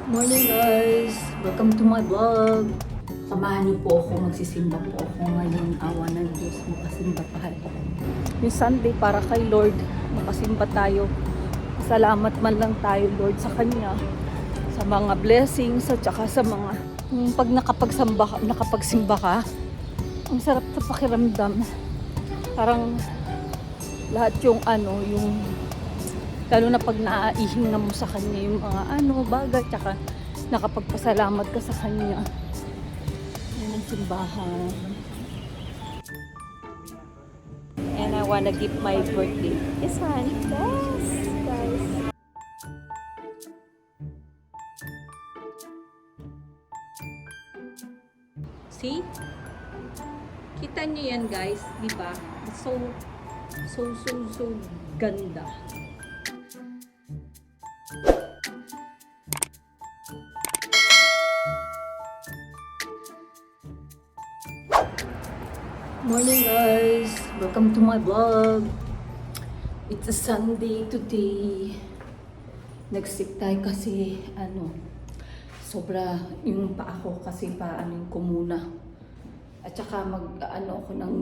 Morning guys! Welcome to my vlog! Samahan niyo po ako, magsisimba po ako ngayon. Awa ng Diyos, makasimba tayo. Yung Sunday para kay Lord, makasimba tayo. Salamat man lang tayo Lord sa Kanya. Sa mga blessings at saka sa mga pag nakapagsimba ka, ang sarap sa pakiramdam. Parang lahat yung lalo na pag naaihinga mo sa Kanya yung mga bagay, tsaka nakapagpasalamat ka sa Kanya. Yan ang simbahan. And I wanna give my birthday. Yes, honey. Yes, guys. See? Kita niyo yan, guys, di ba? So ganda. Morning guys! Welcome to my vlog. It's a Sunday today. Nag-sick tayo kasi sobra yung paa ko kasi ko muna. At saka ako ng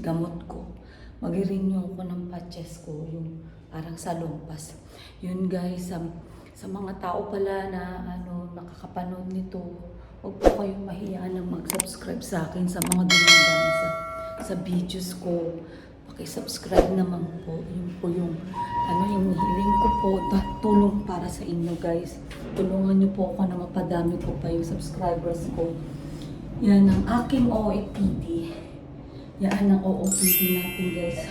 gamot ko. Mag-renew ako ng patches ko, yung parang sa lumpas. Yun guys, sa mga tao pala na nakakapanood nito, huwag po kayong mahiya na mag-subscribe sa akin sa mga dumandaan sa videos ko. Paki-subscribe naman po. Yun po yung yung hiling ko po, tulong para sa inyo guys. Tulungan niyo po ako na mapadami ko pa yung subscribers ko. Yan ang aking OOTD. Yan ang OOTD natin guys.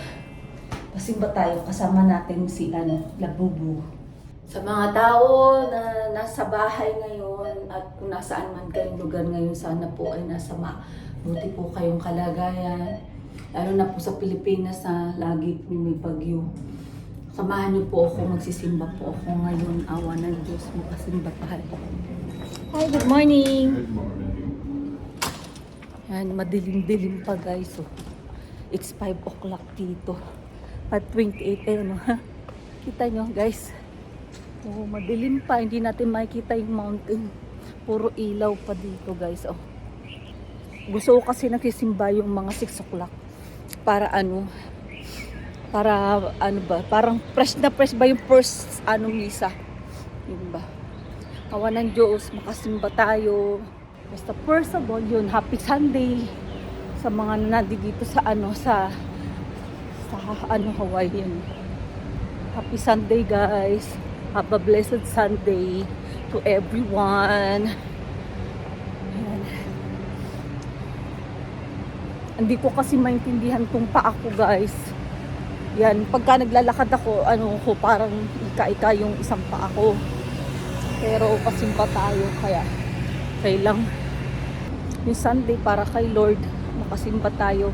Pasimba tayo, kasama natin si Labubu. Sa mga tao na nasa bahay ngayon at kung nasaan man kayong lugar ngayon, sana po ay nasa mabuti po kayong kalagayan. Lalo na po sa Pilipinas na lagi may bagyo. Samahan niyo po ako, magsisimba po ako ngayon. Awa ng Diyos, makasimba tayo. Hi, good morning! Good morning. Yan, madilim-dilim pa guys. So, it's 5 o'clock dito. 5:28 Kita nyo guys. Oh, madilim pa, hindi natin makikita yung mountain. Puro ilaw pa dito guys. Oh. Gusto ko kasi nagsisimba yung mga 6 o'clock. Para parang fresh na fresh ba yung first misa. Yun ba? Awa ng Diyos, makasimba tayo. Basta first of all yun, happy Sunday sa mga nandito sa Hawaii. Happy Sunday guys. Have a blessed Sunday to everyone. Ayan. Hindi ko kasi maintindihan tong paa ko guys. Yan, pagka naglalakad ako, parang ika-ika yung isang paa ko. Pero pasimba tayo, kaya lang yung Sunday para kay Lord, makasimba tayo.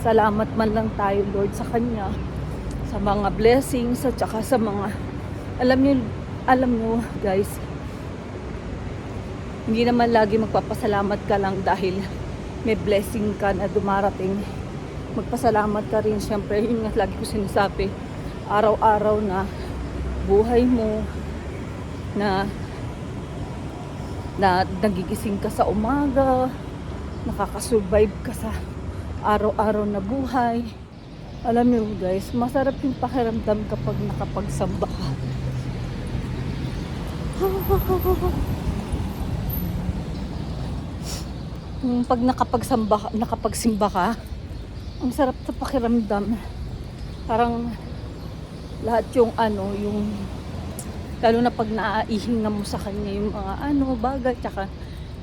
Salamat man lang tayo Lord sa Kanya, sa mga blessings at saka sa mga alam nyo guys, hindi naman lagi magpapasalamat ka lang dahil may blessing ka na dumarating. Magpasalamat ka rin syempre, yun nga lagi ko sinasabi, araw-araw na buhay mo na nagigising ka sa umaga, nakakasurvive ka sa araw-araw na buhay. Alam niyo guys, masarap yung pakiramdam kapag nakapagsamba ka. Pag nakapagsimba ka, ang sarap sa pakiramdam. Parang lahat yung lalo na pag naaihinga mo sa Kanya yung mga bagay, tsaka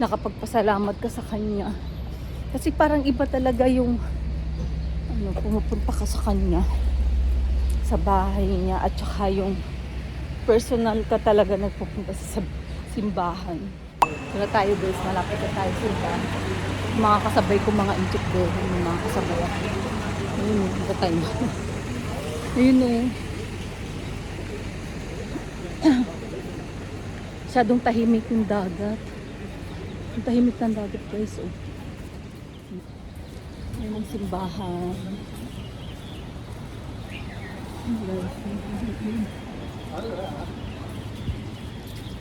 nakapagpasalamat ka sa Kanya. Kasi parang iba talaga yung pumupunta ka sa Kanya, sa bahay niya, at saka yung personal ka talaga nagpupunta sa simbahan. Kaya tayo guys, malapit na tayo sa simbahan. Mga kasabay ko, mga inchik doon, mga kasabay ako. Ayun, ito tayo. Ayun masyadong tahimik yung dagat. Yung tahimik ng dagat guys. Ayun ang simbahan.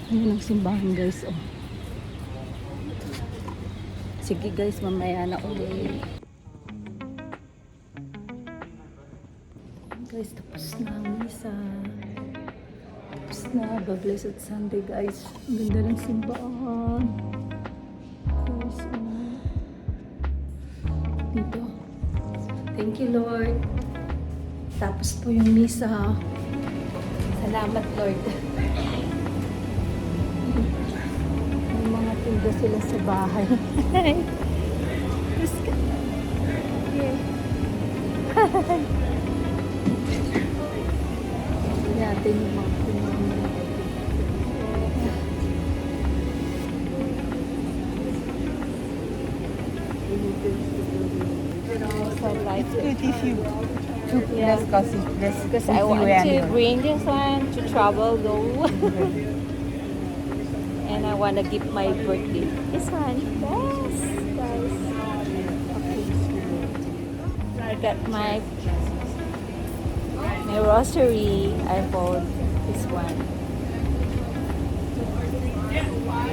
Ayun ang simbahan guys, oh. Sige guys, mamaya na ulit. Guys, tapos na ang misa. Tapos na, Blessed Sunday guys. Ang ganda ng simbahan. Guys, oh. Dito. Thank you Lord. Tapos po yung misa. Salamat Lord. May mga tinda sila sa bahay. Tapos ka. Okay. Natin yung mga It's good if you took Yeah. less coffee, less Because I want to bring this one to travel though. And I want to give my birthday. This one. Yes, guys. I got my rosary. I bought this one.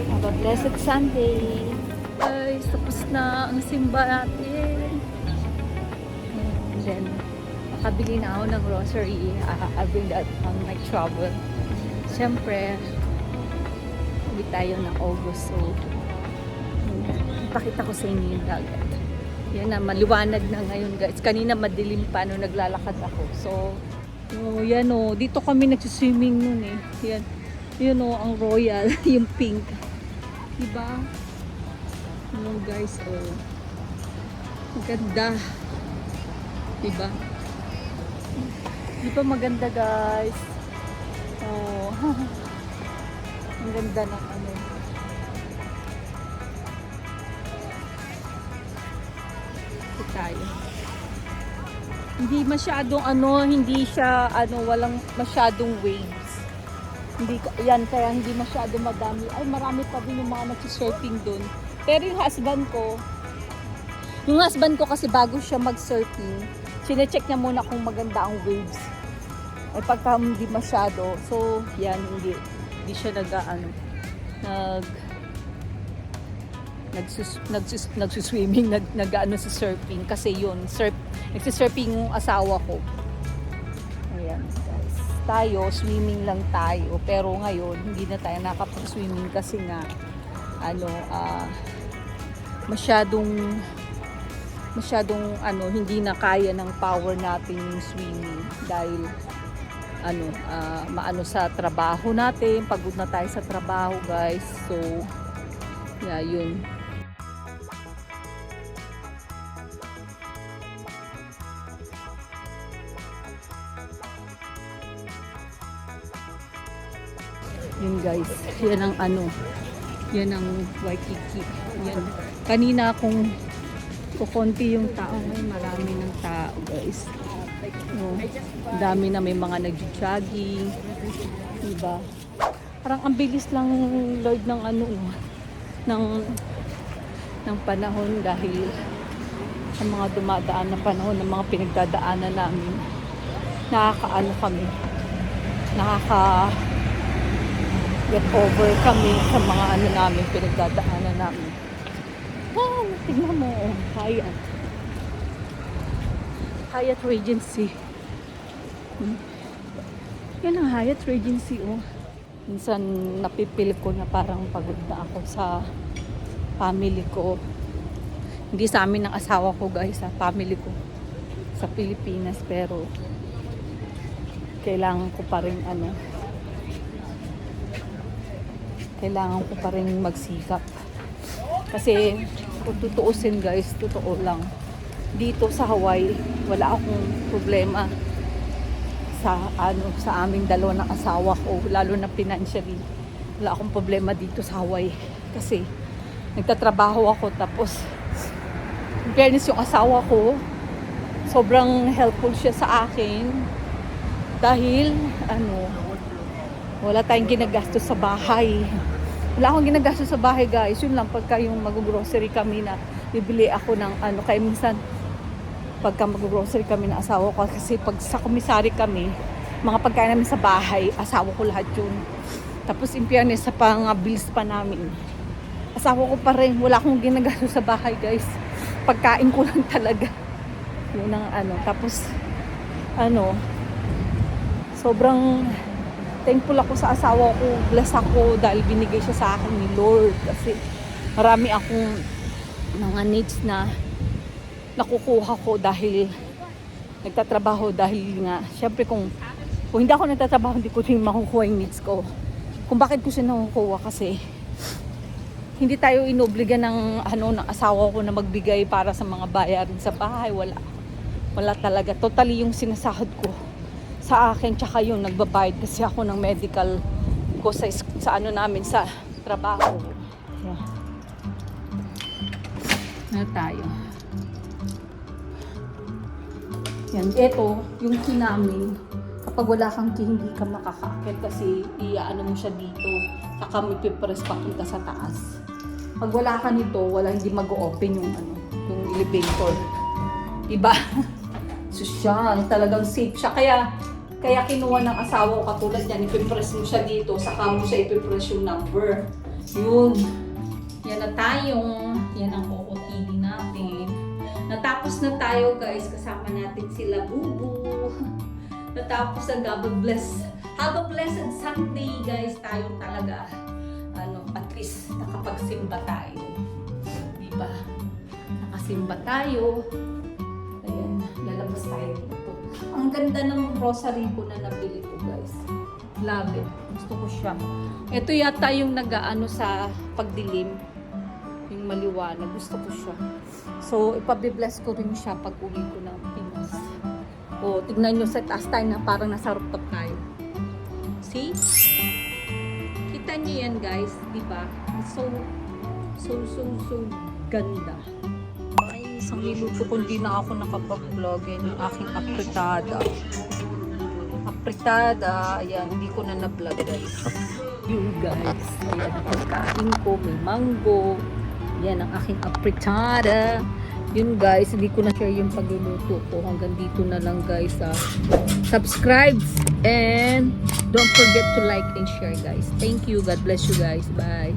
Have a blessed Sunday. guys, tapos na ang simba natin. And then, nakabili na ako ng rosary. I bring that on my travel. Siyempre, hindi tayo ng August. So, ipakita ko sa inyo yung dagat. Yan na, maliwanag na ngayon guys. Kanina madilim pa nung naglalakad ako. So, yan o. Dito kami nagsiswimming nun eh. Yan. Yun o, ang royal. Yung pink. Diba? Ano guys, oh. Maganda. Diba? Di ba maganda guys? Oh. Ang ganda ng ano. Ito tayo. Hindi masyadong ano, hindi siya ano, walang masyadong waves. Hindi yan kaya hindi masyado madami. Ay, marami pa din yung mga nagsi-surfing doon. Pero yung husband ko kasi bago siya mag-surfing, sine-check niya muna kung maganda ang waves. Ay pagka hindi masyado, so yan, hindi siya nagsuswimming, nag-ano sa surfing kasi yun, nagsisurfing yung asawa ko. Ayan guys, tayo, swimming lang tayo, pero ngayon, hindi na tayo nakapag-swimming kasi nga, masyadong hindi na kaya ng power natin yung swimming dahil maano sa trabaho natin, pagod na tayo sa trabaho guys, so yeah, yun. Yun guys, yan ang Waikiki. Yan. Kanina kung kukonti yung tao, ngayon marami ng tao guys. Dami na, may mga nag-jogging. Diba? Parang ang bilis lang Lord ng ng panahon dahil sa mga dumadaan na panahon, ng mga pinagdadaanan namin. Get over kami sa mga namin, pinagdadaanan namin. Tignan mo, Hyatt Regency. Yan ang Hyatt Regency, oh. Minsan napipili ko na parang pagod na ako sa family ko. Hindi sa amin ng asawa ko guys, sa family ko sa Pilipinas, pero kailangan ko pa rin magsikap. Kasi kung tutuusin guys, totoo lang. Dito sa Hawaii, wala akong problema sa aming dalawa ng asawa ko, lalo na financially. Wala akong problema dito sa Hawaii kasi nagtatrabaho ako, tapos in fairness yung asawa ko, sobrang helpful siya sa akin dahil wala tayong ginagastos sa bahay. Wala akong ginagastos sa bahay guys. Yun lang, pagka yung mag-grocery kami na bibili ako ng kaya minsan pagka mag-grocery kami ng asawa ko, kasi pag sa komisari kami, mga pagkain namin sa bahay, asawa ko lahat yun. Tapos in fairness, sa pang-bills pa namin. Asawa ko pa rin, wala akong ginagasto sa bahay guys. Pagkain ko lang talaga. Yun ang ano. Tapos, sobrang thankful ako sa asawa ko. Bless ako dahil binigay siya sa akin ni Lord. Kasi marami akong mga needs na nakukuha ko dahil nagtatrabaho. Dahil nga, syempre kung hindi ako nagtatrabaho, hindi ko rin makukuha yung needs ko. Kung bakit ko siya nakukuha kasi hindi tayo inobligan ng ng asawa ko na magbigay para sa mga bayarin sa bahay. Wala talaga. Totally yung sinasahod ko sa akin, tsaka yung nagbabayad kasi ako ng medical ko sa namin sa trabaho. Yeah. Na tayo. Yan, ito yung key namin. Kapag wala kang key, hindi ka makakakit kasi mo siya dito. Saka may pipress papunta sa taas. Pag wala ka nito, hindi mag-open yung yung elevator. Diba? So siya, talagang safe siya. Kaya kinuha ng asawa ko katulad niyan, ipipress mo siya dito, saka mo siya ipipress yung number. Yun. Yan na tayo. Yan ang OOTD natin. Natapos na tayo guys, kasama natin sila Bubu. Natapos na God bless. Have a blessed Sunday guys. Tayo talaga, at least nakapagsimba tayo. Diba? Nakasimba tayo. Ayan, lalabas tayo dito. Ang ganda ng rosary ko na nabili ko guys. Love it. Gusto ko siya. Ito yata yung nag-aano sa pagdilim. Yung maliwanag. Gusto ko siya. So, ipabibless ko rin siya pag uwi ko ng Pinas. O, tignan nyo sa taas tayo na parang nasa rooftop tayo. See? Kita nyo yan guys. Diba? So ganda. Ay, isang minuto kung di na ako nakapag-vlog. Yan yung aking apritada. Ayan, hindi ko na na-vlog guys. Yun guys. Ayan, pagkain ko. May mango. Yan ang aking apritada. Yun guys, hindi ko na share yung pagluluto ko. Hanggang dito na lang guys. Subscribe and don't forget to like and share guys. Thank you. God bless you guys. Bye.